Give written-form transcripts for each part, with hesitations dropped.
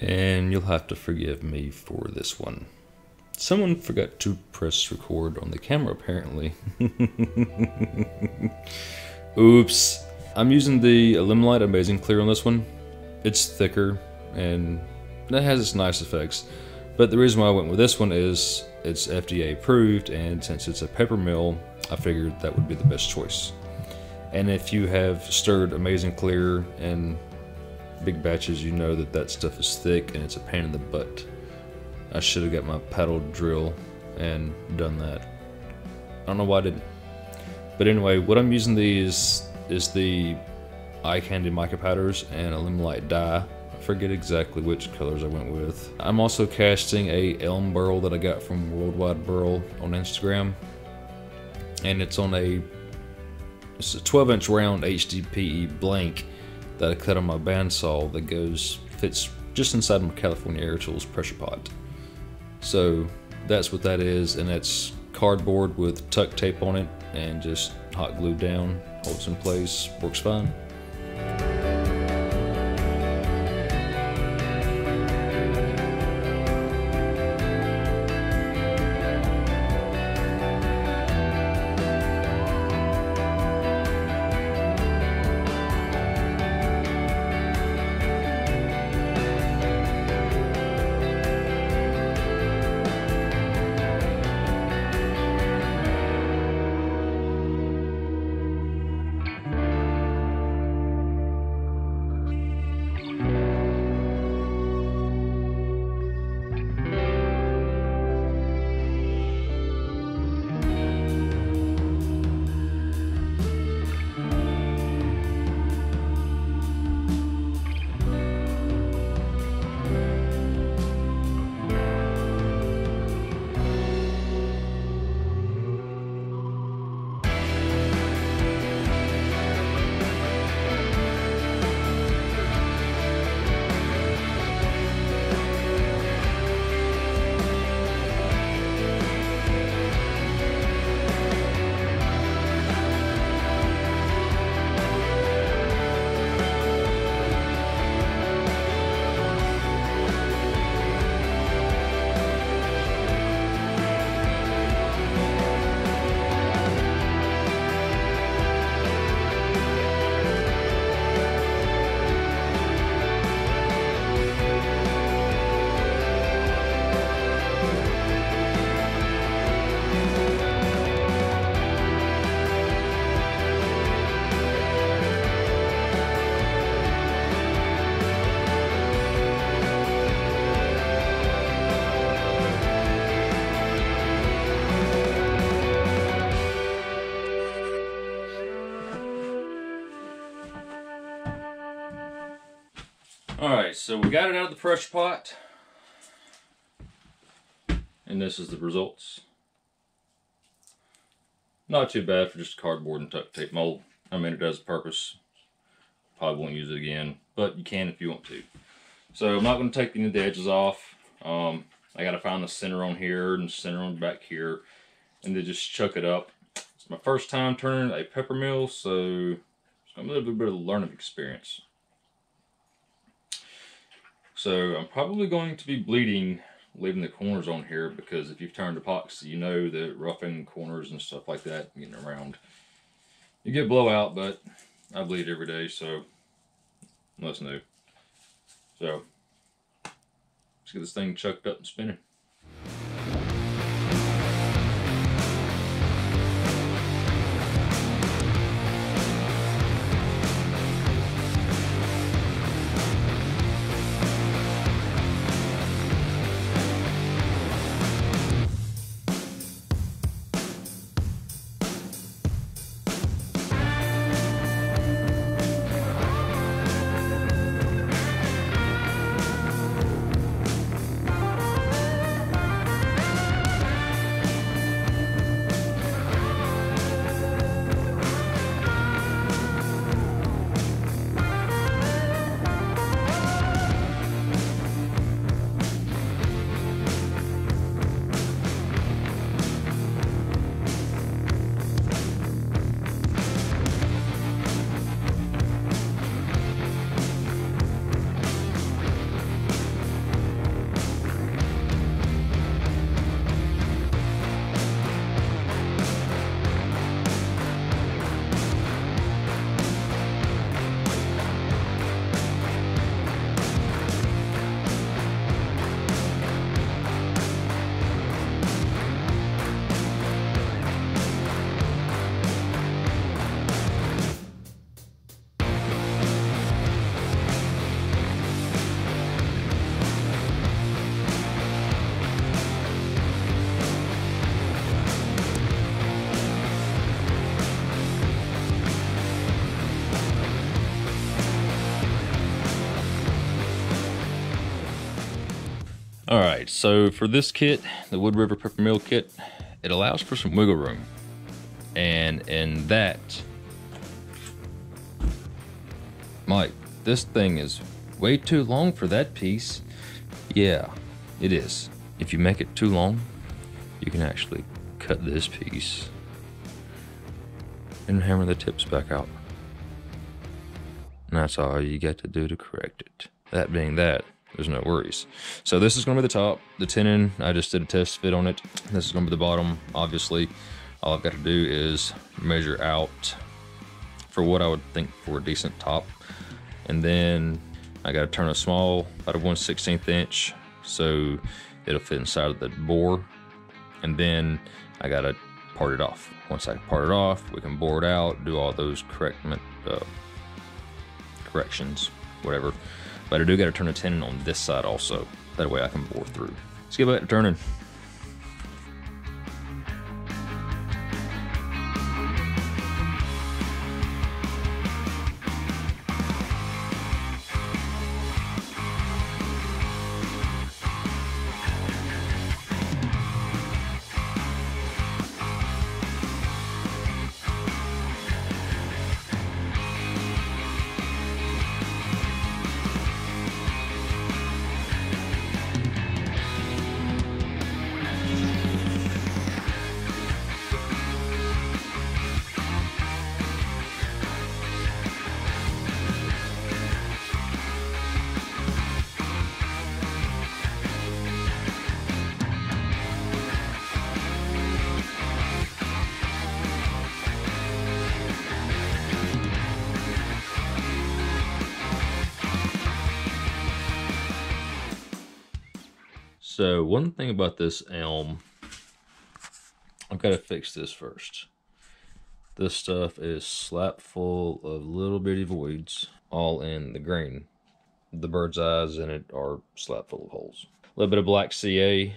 And you'll have to forgive me for this one. Someone forgot to press record on the camera, apparently. Oops. I'm using the ALUMILITE Amazing Clear on this one. It's thicker, and that has its nice effects. But the reason why I went with this one is it's FDA approved, and since it's a peppermill, I figured that would be the best choice. And if you have stirred Amazing Clear in big batches, you know that that stuff is thick and it's a pain in the butt. I should have got my paddle drill and done that. I don't know why I didn't. But anyway, what I'm using these is the eye candy mica powders and ALUMILITE dye. I forget exactly which colors I went with. I'm also casting a elm burl that I got from Worldwide Burl on Instagram, and it's on it's a 12-inch round HDPE blank that I cut on my bandsaw that fits just inside my California Air Tools pressure pot. So that's what that is, and that's cardboard with tuck tape on it and just hot glued down, holds in place, works fine. Alright, so we got it out of the pressure pot, and this is the results. Not too bad for just cardboard and tuck tape mold. I mean, it does a purpose. Probably won't use it again, but you can if you want to. So I'm not going to take any of the edges off. I got to find the center on here and center on back here, and then just chuck it up. It's my first time turning a peppermill, so it's going to be a little bit of a learning experience. So I'm probably going to be bleeding, leaving the corners on here, because if you've turned epoxy, you know that roughing corners and stuff like that, getting around, you get blowout, but I bleed every day, so that's new. So let's get this thing chucked up and spinning. All right, so for this kit, the Wood River Peppermill kit, it allows for some wiggle room. And in that, Mike, this thing is way too long for that piece. Yeah, it is. If you make it too long, you can actually cut this piece and hammer the tips back out. And that's all you got to do to correct it. That being that, there's no worries. So this is going to be the top. The tenon, I just did a test fit on it. This is going to be the bottom. Obviously, all I've got to do is measure out for what I would think for a decent top. And then I got to turn a small, about a 1/16 inch, so it'll fit inside of the bore. And then I got to part it off. Once I part it off, we can bore it out, do all those corrections, whatever. But I do got to turn a tenon on this side also. That way I can bore through. Let's get back to turning. So one thing about this elm, I've got to fix this first. This stuff is slap full of little bitty voids, all in the grain. The bird's eyes in it are slap full of holes. A little bit of black CA,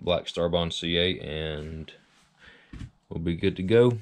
black Starbond CA, and we'll be good to go.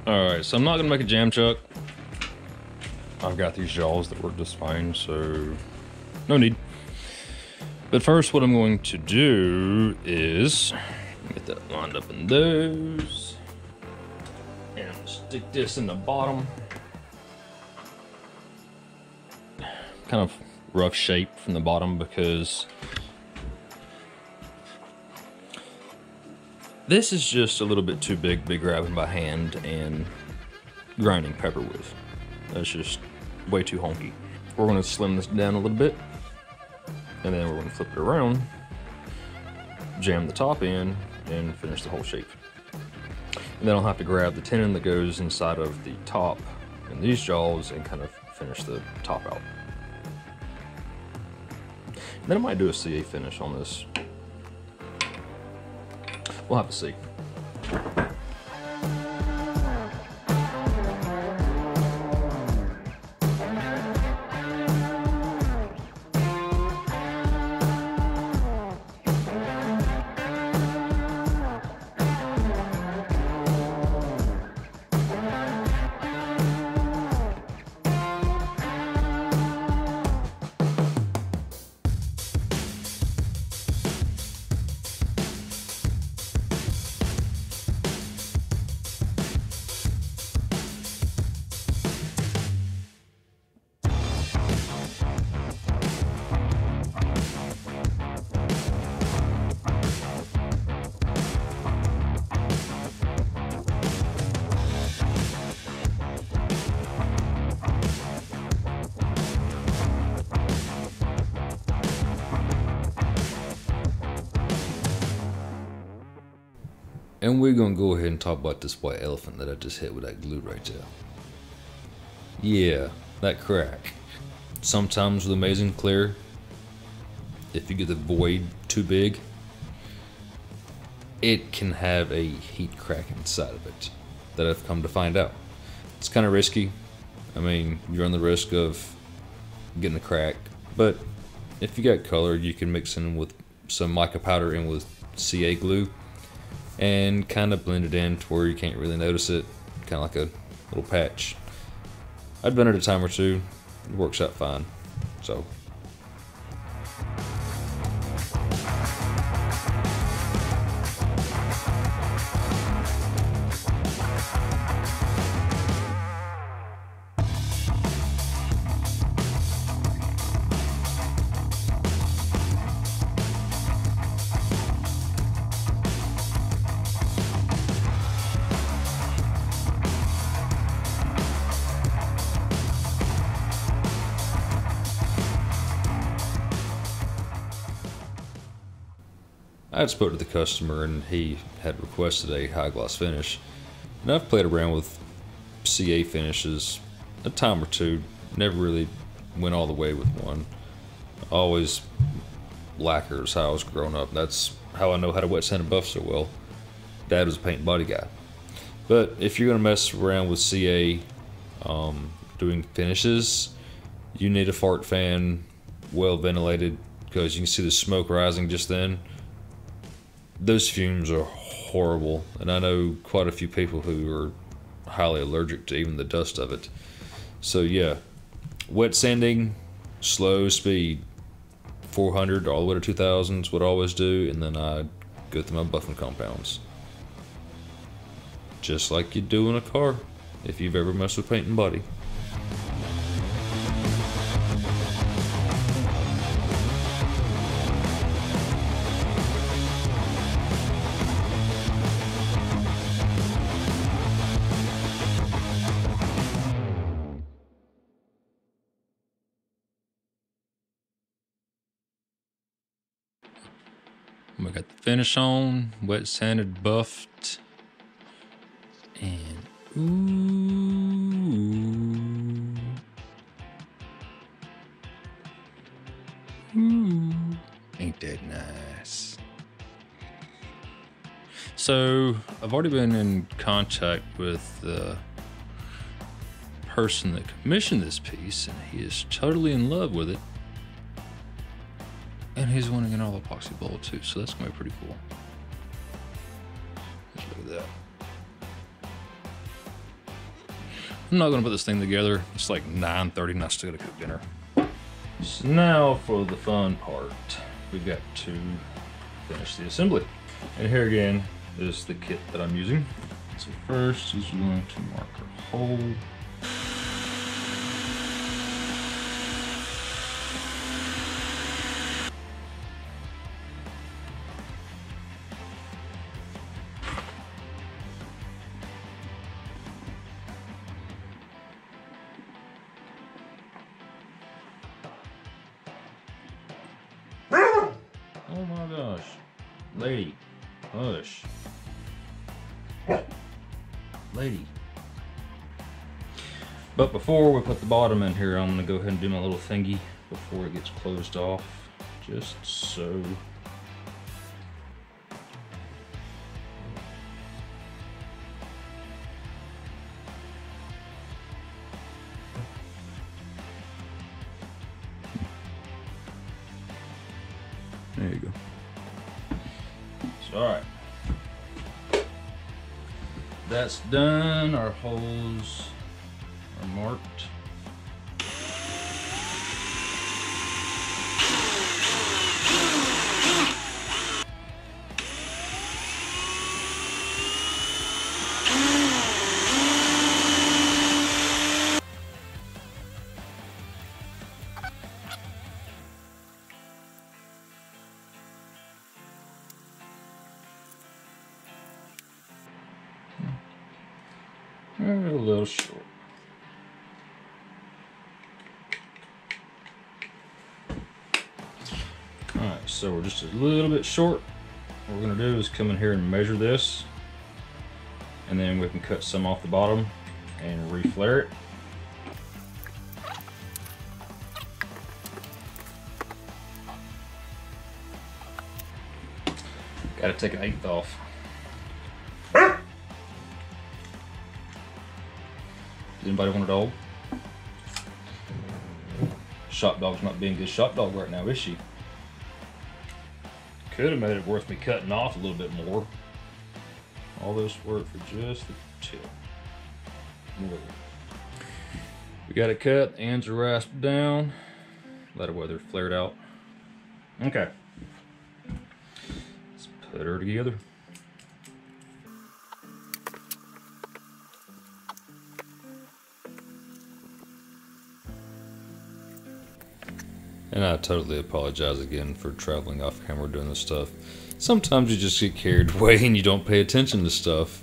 Alright, so I'm not going to make a jam chuck. I've got these jaws that work just fine, so no need. But first what I'm going to do is get that lined up in those. And I'm gonna stick this in the bottom. Kind of rough shape from the bottom because this is just a little bit too big to be grabbing by hand and grinding pepper with. That's just way too honky. We're gonna slim this down a little bit, and then we're gonna flip it around, jam the top in, and finish the whole shape. And then I'll have to grab the tenon that goes inside of the top and these jaws and kind of finish the top out. And then I might do a CA finish on this. We'll have to see. And we're gonna go ahead and talk about this white elephant that I just hit with that glue right there. Yeah, that crack. Sometimes with Amazing Clear, if you get the void too big, it can have a heat crack inside of it that I've come to find out. It's kind of risky. I mean, you run the risk of getting a crack, but if you got color, you can mix in with some mica powder in with CA glue and kind of blend it in to where you can't really notice it, kind of like a little patch. I've done it a time or two. It works out fine. So I had spoke to the customer and he had requested a high gloss finish. And I've played around with CA finishes a time or two, never really went all the way with one. Always lacquers how I was growing up. That's how I know how to wet sand and buff so well. Dad was a paint and body guy. But if you're gonna mess around with CA doing finishes, you need a fart fan, well ventilated, because you can see the smoke rising just then. Those fumes are horrible, and I know quite a few people who are highly allergic to even the dust of it. So yeah, wet sanding, slow speed, 400 all the way to 2000 is what I always do, and then I go through my buffing compounds. Just like you do in a car, if you've ever messed with paint and body. We got the finish on, wet sanded, buffed, and ooh, ain't that nice? So I've already been in contact with the person that commissioned this piece, and he is totally in love with it. And he's wanting an all epoxy bowl too, so that's gonna be pretty cool. Let's look at that. I'm not gonna put this thing together. It's like 9:30 and I still gotta cook dinner. So now for the fun part. We've got to finish the assembly. And here again is the kit that I'm using. So first is we're going to mark our hole. Oh my gosh. Lady. Hush. Lady. But before we put the bottom in here, I'm going to go ahead and do my little thingy before it gets closed off. Just so. There you go. So, alright. That's done. Our holes are marked. A little short. Alright, so we're just a little bit short. What we're going to do is come in here and measure this And then we can cut some off the bottom and reflare it. Gotta take an 1/8 off. Does anybody want a dog? Shop dog's not being a good shop dog right now, is she? Could have made it worth me cutting off a little bit more. All this work for just the tip. We got it cut, the ends are rasped down. Let it weather flared out. Okay. Let's put her together. And I totally apologize again for traveling off camera doing this stuff. Sometimes you just get carried away and you don't pay attention to stuff.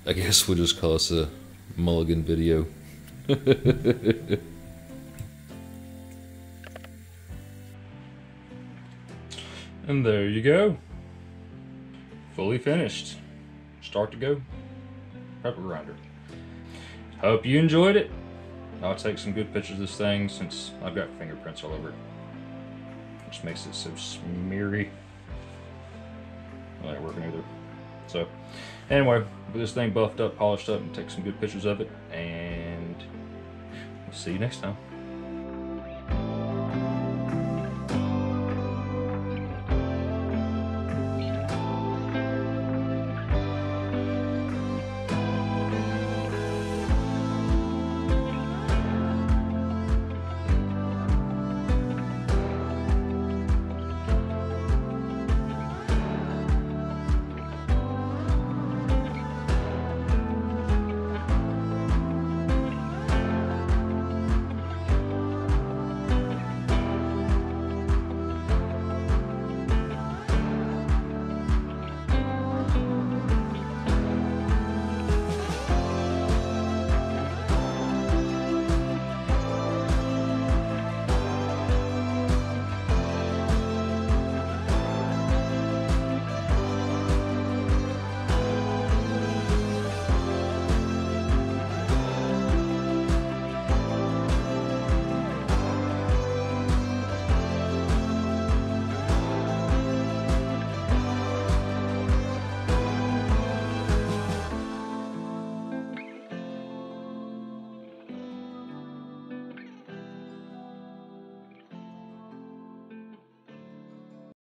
I guess we'll just call this a mulligan video. And there you go. Fully finished. Start to go. Pepper grinder. Hope you enjoyed it. I'll take some good pictures of this thing since I've got fingerprints all over it. Which makes it so smeary. That ain't working either. So, anyway, with this thing buffed up, polished up, and take some good pictures of it, and we'll see you next time.